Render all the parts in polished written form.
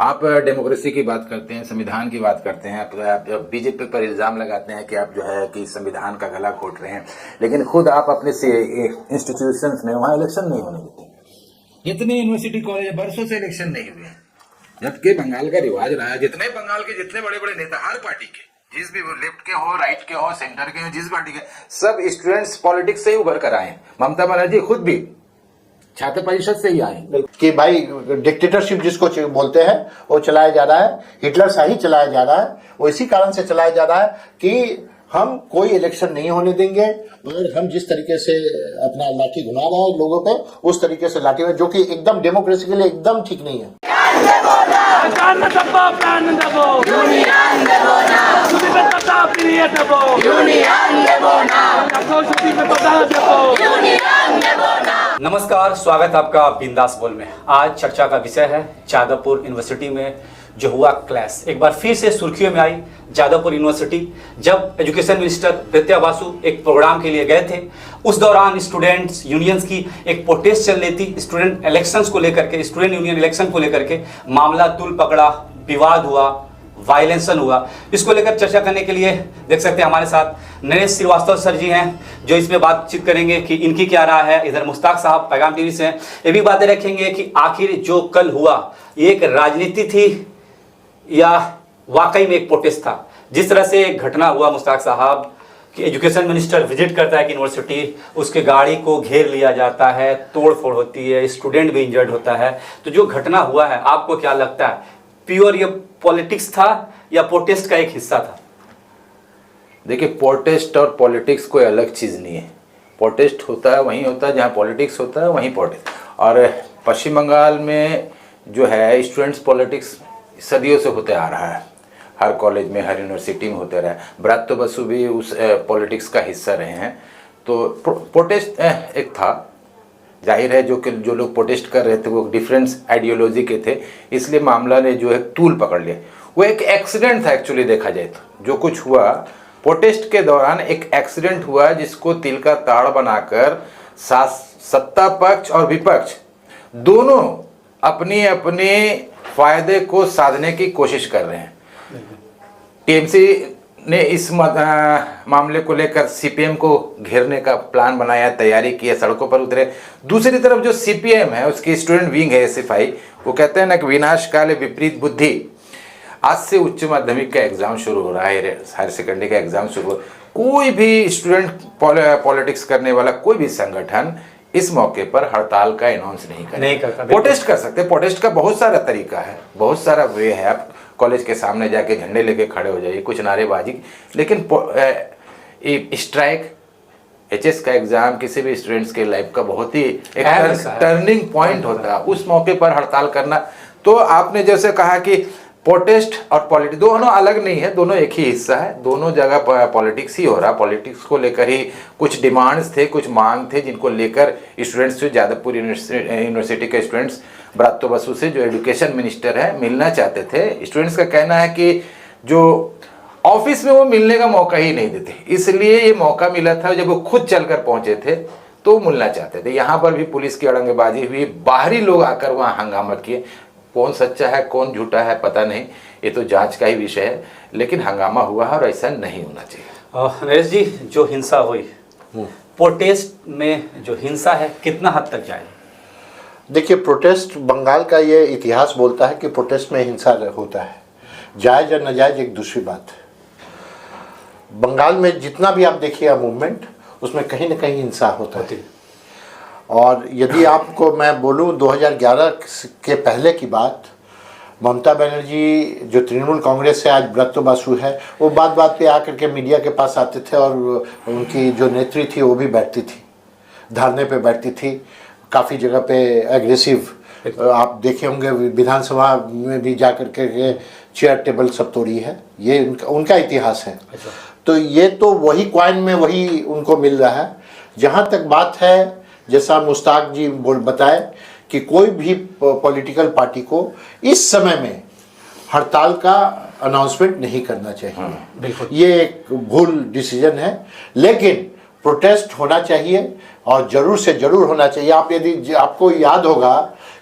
आप डेमोक्रेसी की बात करते हैं, संविधान की बात करते हैं, आप बीजेपी पर इल्जाम लगाते हैं कि आप जो है कि संविधान का गला घोट रहे हैं, लेकिन खुद आप अपने इंस्टीट्यूशंस में वहां इलेक्शन नहीं होने देते। जितने यूनिवर्सिटी कॉलेज वर्षों से इलेक्शन नहीं हुए हैं, जबकि बंगाल का रिवाज रहा है। जितने बंगाल के जितने बड़े बड़े नेता हर पार्टी के, जिस भी लेफ्ट के हो, राइट के हो, सेंटर के हो, जिस पार्टी के, सब स्टूडेंट्स पॉलिटिक्स से ही उभर कर आए। ममता बनर्जी खुद भी छात्र परिषद से ही आए कि भाई डिक्टेटरशिप जिसको बोलते हैं वो चलाया जा रहा है, हिटलर शाही चलाया जा रहा है। वो इसी कारण से चलाया जा रहा है कि हम कोई इलेक्शन नहीं होने देंगे और हम जिस तरीके से अपना लाठी घुमा रहे हैं लोगों पे, उस तरीके से लाठी में, जो कि एकदम डेमोक्रेसी के लिए एकदम ठीक नहीं है। नमस्कार, स्वागत आपका बिंदास बोल में। आज चर्चा का विषय है जादवपुर यूनिवर्सिटी में जो हुआ क्लैश। एक बार फिर से सुर्खियों में आई जादवपुर यूनिवर्सिटी, जब एजुकेशन मिनिस्टर विद्या बासु एक प्रोग्राम के लिए गए थे। उस दौरान स्टूडेंट्स यूनियंस की एक प्रोटेस्ट चल रही थी, स्टूडेंट इलेक्शंस को लेकर के, स्टूडेंट यूनियन इलेक्शन को लेकर के मामला तूल पकड़ा, विवाद हुआ, वायलेंसन हुआ। इसको लेकर चर्चा करने के लिए देख सकते हैं हमारे साथ नरेश श्रीवास्तव सर जी हैं, जो इसमें बातचीत करेंगे कि इनकी क्या राय है। इधर मुश्ताक साहब पैगाम टीवी से हैं, ये भी बातें रखेंगे कि आखिर जो कल हुआ ये एक राजनीति थी या वाकई में एक प्रोटेस्ट था। जिस तरह से घटना हुआ मुश्ताक साहब कि एजुकेशन मिनिस्टर विजिट करता है कि यूनिवर्सिटी, उसके गाड़ी को घेर लिया जाता है, तोड़ फोड़ होती है, स्टूडेंट भी इंजर्ड होता है। तो जो घटना हुआ है, आपको क्या लगता है, प्योर ये पॉलिटिक्स था या प्रोटेस्ट का एक हिस्सा था? देखिए, प्रोटेस्ट और पॉलिटिक्स कोई अलग चीज़ नहीं है। प्रोटेस्ट होता है वहीं होता है जहाँ पॉलिटिक्स होता है, वहीं प्रोटेस्ट। और पश्चिम बंगाल में जो है स्टूडेंट्स पॉलिटिक्स सदियों से होते आ रहा है, हर कॉलेज में, हर यूनिवर्सिटी में होते रहा है। ब्रात्य बसु भी उस पॉलिटिक्स का हिस्सा रहे हैं। तो प्रोटेस्ट एक था, जाहिर है जो लोग प्रोटेस्ट कर रहे थे वो डिफरेंस आइडियोलॉजी के थे, इसलिए मामला ने जो है तूल पकड़ लिया। वो एक एक्सीडेंट था एक्चुअली, देखा जाए तो जो कुछ हुआ प्रोटेस्ट के दौरान एक एक्सीडेंट हुआ, जिसको तिल का ताड़ बनाकर सत्ता पक्ष और विपक्ष दोनों अपने अपने फायदे को साधने की कोशिश कर रहे हैं। टीएमसी ने इस मामले को लेकर सीपीएम को घेरने का प्लान बनाया, तैयारी की है, सड़कों पर उतरे। दूसरी तरफ जो सीपीएम है, उसकी स्टूडेंट विंग है एसएफआई, वो कहते हैं ना कि विनाश काले विपरीत बुद्धि। आज से उच्च माध्यमिक का एग्जाम शुरू हो रहा है, हायर सेकेंडरी का एग्जाम शुरू हो। कोई भी स्टूडेंट पॉलिटिक्स करने वाला कोई भी संगठन इस मौके पर हड़ताल का अनाउंस नहीं करता। प्रोटेस्ट कर सकते, प्रोटेस्ट का बहुत सारा तरीका है, बहुत सारा वे है। आप कॉलेज के सामने जाके झंडे लेके खड़े हो जाइए, कुछ नारेबाजी, लेकिन स्ट्राइक, एचएस का एग्जाम किसी भी स्टूडेंट्स के लाइफ का बहुत ही एक टर्निंग पॉइंट होता है। उस मौके पर हड़ताल करना, तो आपने जैसे कहा कि प्रोटेस्ट और पॉलिटिक्स दोनों अलग नहीं है, दोनों एक ही हिस्सा है। दोनों जगह पॉलिटिक्स ही हो रहा। पॉलिटिक्स को लेकर ही कुछ डिमांड्स थे, कुछ मांग थे, जिनको लेकर स्टूडेंट्स जो जादवपुर यूनिवर्सिटी के स्टूडेंट्स ब्रात्य बसु से, जो एजुकेशन मिनिस्टर है, मिलना चाहते थे। स्टूडेंट्स का कहना है कि जो ऑफिस में वो मिलने का मौका ही नहीं देते, इसलिए ये मौका मिला था। जब वो खुद चलकर पहुंचे थे तो मिलना चाहते थे। यहाँ पर भी पुलिस की अड़ंगेबाजी हुई, बाहरी लोग आकर वहाँ हंगामा किए। कौन सच्चा है कौन झूठा है पता नहीं, ये तो जांच का ही विषय है, लेकिन हंगामा हुआ है और ऐसा नहीं होना चाहिए। नरेश जी, जो हिंसा हुई प्रोटेस्ट में, जो हिंसा है कितना हद तक जाए? देखिए, प्रोटेस्ट बंगाल का ये इतिहास बोलता है कि प्रोटेस्ट में हिंसा होता है। जायज या नाजायज एक दूसरी बात है। बंगाल में जितना भी आप देखिए मूवमेंट, उसमें कहीं ना कहीं हिंसा होता है। और यदि आपको मैं बोलूं 2011 के पहले की बात, ममता बनर्जी जो तृणमूल कांग्रेस से आज ब्रात्य बासु है, वो बात बात पे आकर के मीडिया के पास आते थे और उनकी जो नेत्री थी वो भी बैठती थी, धरने पे बैठती थी, काफ़ी जगह पे एग्रेसिव। आप देखे होंगे विधानसभा में भी जा कर के चेयर टेबल सब तोड़ी है। ये उनका इतिहास है। तो ये तो वही क्वाइन में वही उनको मिल रहा है। जहाँ तक बात है, जैसा मुश्ताक जी बताए कि कोई भी पॉलिटिकल पार्टी को इस समय में हड़ताल का अनाउंसमेंट नहीं करना चाहिए। ये एक भूल डिसीजन है, लेकिन प्रोटेस्ट होना चाहिए और जरूर से जरूर होना चाहिए। आप यदि आपको याद होगा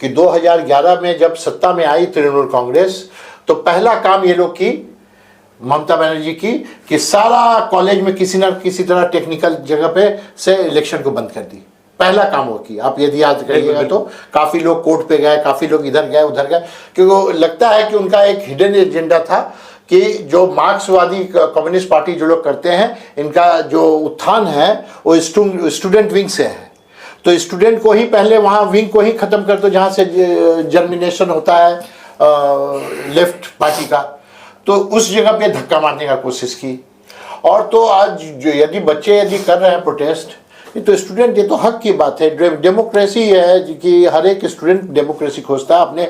कि 2011 में जब सत्ता में आई तृणमूल कांग्रेस, तो पहला काम ये लोग की, ममता बनर्जी की, कि सारा कॉलेज में किसी न किसी तरह टेक्निकल जगह पे से इलेक्शन को बंद कर दी। पहला काम वो की। आप यदि याद करिएगा तो काफ़ी लोग कोर्ट पे गए, काफ़ी लोग इधर गए उधर गए, क्योंकि लगता है कि उनका एक हिडन एजेंडा था कि जो मार्क्सवादी कम्युनिस्ट पार्टी जो लोग करते हैं, इनका जो उत्थान है वो स्टूडेंट विंग से है। तो स्टूडेंट को ही पहले वहाँ विंग को ही ख़त्म कर दो जहाँ से जर्मिनेशन होता है लेफ्ट पार्टी का, तो उस जगह पे धक्का मारने का कोशिश की। और तो आज जो यदि बच्चे यदि कर रहे हैं प्रोटेस्ट, ये तो स्टूडेंट, ये तो हक की बात है। डेमोक्रेसी है कि हर एक स्टूडेंट डेमोक्रेसी खोजता है, अपने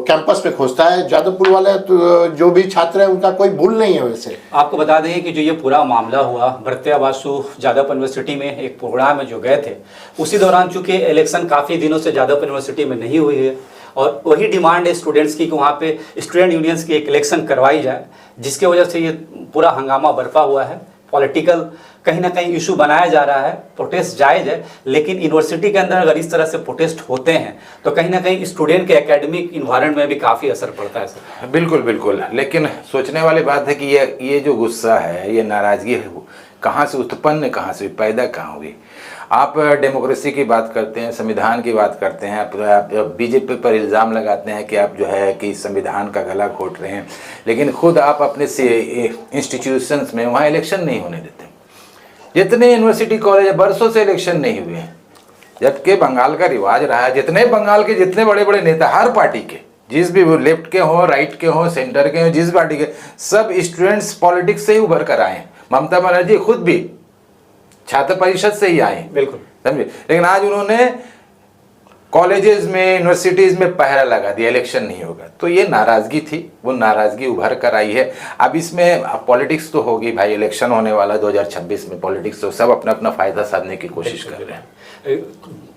कैंपस पे खोजता है। जादवपुर वाले तो जो भी छात्र हैं उनका कोई भूल नहीं है। वैसे आपको बता दें कि जो ये पूरा मामला हुआ, भरतिया बासु जादवपुर यूनिवर्सिटी में एक प्रोग्राम में जो गए थे, उसी दौरान चूंकि इलेक्शन काफ़ी दिनों से जादवपुर यूनिवर्सिटी में नहीं हुई है, और वही डिमांड है स्टूडेंट्स की कि वहाँ पे स्टूडेंट यूनियंस की एक इलेक्शन करवाई जाए, जिसके वजह से ये पूरा हंगामा बरपा हुआ है। पॉलिटिकल कहीं ना कहीं इशू बनाया जा रहा है। प्रोटेस्ट जायज़ है, लेकिन यूनिवर्सिटी के अंदर अगर इस तरह से प्रोटेस्ट होते हैं तो कहीं ना कहीं स्टूडेंट के एकेडमिक इन्वायरमेंट में भी काफ़ी असर पड़ता है सर। बिल्कुल बिल्कुल, लेकिन सोचने वाली बात है कि ये जो गुस्सा है, ये नाराज़गी है, कहाँ से उत्पन्न, कहाँ से पैदा कहाँ हुई। आप डेमोक्रेसी की बात करते हैं, संविधान की बात करते हैं, आप बीजेपी पर इल्ज़ाम लगाते हैं कि आप जो है कि संविधान का गला घोट रहे हैं, लेकिन खुद आप अपने से इंस्टीट्यूशंस में वहाँ इलेक्शन नहीं होने देते। जितने यूनिवर्सिटी कॉलेज बरसों से इलेक्शन नहीं हुए हैं, जबकि बंगाल का रिवाज रहा है। जितने बंगाल के जितने बड़े बड़े नेता, हर पार्टी के, जिस भी, वो लेफ्ट के हों, राइट के हों, सेंटर के हों, जिस पार्टी के, सब स्टूडेंट्स पॉलिटिक्स से ही उभर कर आए हैं। ममता बनर्जी खुद भी छात्र परिषद से ही आए, बिल्कुल, समझे। लेकिन आज उन्होंने कॉलेजेस में, यूनिवर्सिटीज़ में पहरा लगा दिया, इलेक्शन नहीं होगा। तो ये नाराज़गी थी, वो नाराज़गी उभर कर आई है। अब इसमें पॉलिटिक्स तो होगी भाई, इलेक्शन होने वाला 2026 में, पॉलिटिक्स तो सब अपना अपना फ़ायदा साधने की कोशिश कर रहे हैं।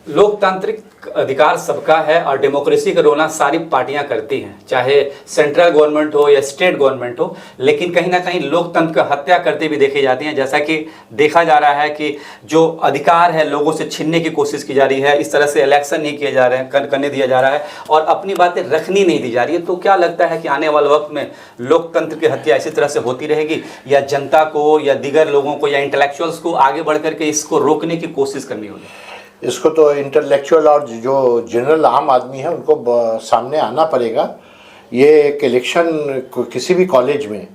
लोकतांत्रिक अधिकार सबका है और डेमोक्रेसी का रोना सारी पार्टियां करती हैं, चाहे सेंट्रल गवर्नमेंट हो या स्टेट गवर्नमेंट हो, लेकिन कहीं ना कहीं लोकतंत्र का हत्या करते भी देखी जाती हैं। जैसा कि देखा जा रहा है कि जो अधिकार है लोगों से छीनने की कोशिश की जा रही है, इस तरह से इलेक्शन नहीं किए जा रहे हैं, करने दिया जा रहा है और अपनी बातें रखनी नहीं दी जा रही है। तो क्या लगता है कि आने वाले वक्त में लोकतंत्र की हत्या इसी तरह से होती रहेगी, या जनता को या दीगर लोगों को या इंटेलेक्चुअल्स को आगे बढ़ करके इसको रोकने की कोशिश करनी होगी? इसको तो इंटेलेक्चुअल और जो जनरल आम आदमी है उनको सामने आना पड़ेगा। ये एक इलेक्शन किसी भी कॉलेज में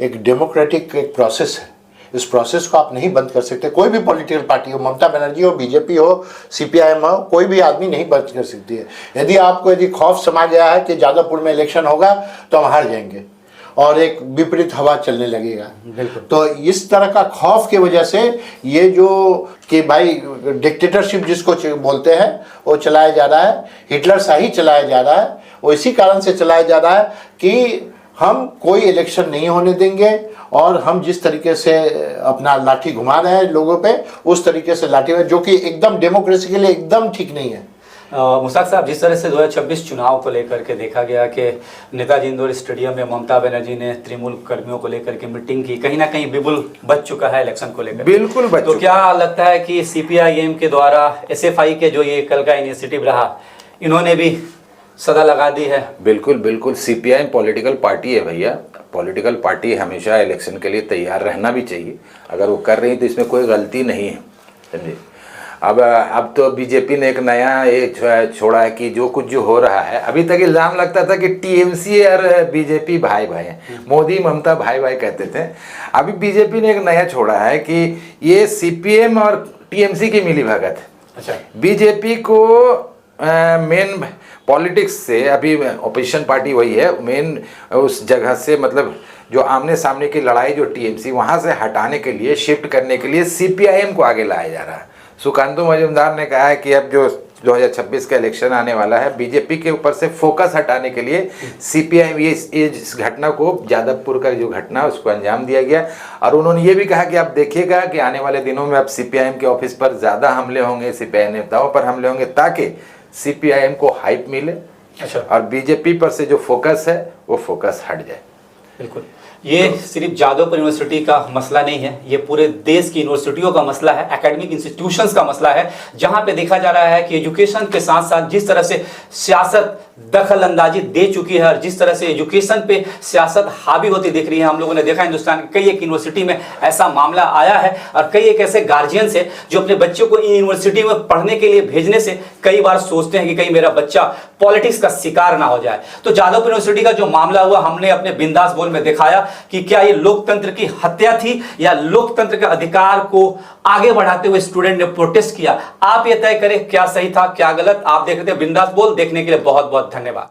एक डेमोक्रेटिक एक प्रोसेस है। इस प्रोसेस को आप नहीं बंद कर सकते। कोई भी पॉलिटिकल पार्टी हो, ममता बनर्जी हो, बीजेपी हो, सीपीआईएम हो, कोई भी आदमी नहीं बंद कर सकती है। यदि आपको यदि खौफ समा गया है कि जादवपुर में इलेक्शन होगा तो हम हार जाएंगे और एक विपरीत हवा चलने लगेगा, तो इस तरह का खौफ की वजह से ये जो कि भाई डिक्टेटरशिप जिसको बोलते हैं वो चलाया जा रहा है, हिटलर शाही चलाया जा रहा है। वो इसी कारण से चलाया जा रहा है कि हम कोई इलेक्शन नहीं होने देंगे और हम जिस तरीके से अपना लाठी घुमा रहे हैं लोगों पे, उस तरीके से लाठी में, जो कि एकदम डेमोक्रेसी के लिए एकदम ठीक नहीं है। मुश्ताक साहब, जिस तरह से 2026 चुनाव को लेकर के देखा गया कि नेताजी इंदौर स्टेडियम में ममता बनर्जी ने तृणमूल कर्मियों को लेकर के मीटिंग की, कहीं ना कहीं बिल्कुल बच चुका है इलेक्शन को लेकर। बिल्कुल बच तो क्या लगता है कि सीपीआईएम के द्वारा एसएफआई के जो ये कल का इनिशिएटिव रहा, इन्होंने भी सदा लगा दी है? बिल्कुल बिल्कुल, सीपीआईएम पॉलिटिकल पार्टी है भैया। पॉलिटिकल पार्टी हमेशा इलेक्शन के लिए तैयार रहना भी चाहिए। अगर वो कर रही है तो इसमें कोई गलती नहीं है, समझे। अब तो बीजेपी ने एक नया ये छोड़ा है कि जो कुछ जो हो रहा है, अभी तक इल्ज़ाम लगता था कि टीएमसी और बीजेपी भाई भाई हैं, मोदी ममता भाई भाई कहते थे। अभी बीजेपी ने एक नया छोड़ा है कि ये सीपीएम और टीएमसी की मिली भगत है। अच्छा, बीजेपी को मेन पॉलिटिक्स से, अभी ओपोजिशन पार्टी वही है, मेन उस जगह से, मतलब जो आमने सामने की लड़ाई जो टीएमसी, वहाँ से हटाने के लिए, शिफ्ट करने के लिए सीपीआईएम को आगे लाया जा रहा है। सुकांतु मजूमदार ने कहा है कि अब जो 2026 का इलेक्शन आने वाला है, बीजेपी के ऊपर से फोकस हटाने के लिए सीपीआईएम, ये इस घटना को, जादवपुर का जो घटना उसको अंजाम दिया गया। और उन्होंने ये भी कहा कि आप देखिएगा कि आने वाले दिनों में अब सीपीआईएम के ऑफिस पर ज़्यादा हमले होंगे, सीपीआई नेताओं पर हमले होंगे, ताकि सीपीआईएम को हाइप मिले। अच्छा, और बीजेपी पर से जो फोकस है वो फोकस हट जाए। बिल्कुल। ये सिर्फ जादवपुर यूनिवर्सिटी का मसला नहीं है, ये पूरे देश की यूनिवर्सिटियों का मसला है, एकेडमिक इंस्टीट्यूशंस का मसला है, जहां पे देखा जा रहा है कि एजुकेशन के साथ साथ जिस तरह से सियासत दखल अंदाजी दे चुकी है और जिस तरह से एजुकेशन पे सियासत हावी होती दिख रही है। हम लोगों ने देखा हिंदुस्तान की कई एक यूनिवर्सिटी में ऐसा मामला आया है और कई एक ऐसे गार्जियंस है जो अपने बच्चों को इन यूनिवर्सिटी में पढ़ने के लिए भेजने से कई बार सोचते हैं कि कहीं मेरा बच्चा पॉलिटिक्स का शिकार ना हो जाए। तो जादवपुर यूनिवर्सिटी का जो मामला हुआ, हमने अपने बिंदास बोल में दिखाया कि क्या ये लोकतंत्र की हत्या थी या लोकतंत्र के अधिकार को आगे बढ़ाते हुए स्टूडेंट ने प्रोटेस्ट किया। आप ये तय करें क्या सही था क्या गलत। आप देख रहे थे बिंदास बोल, देखने के लिए बहुत बहुत धन्यवाद।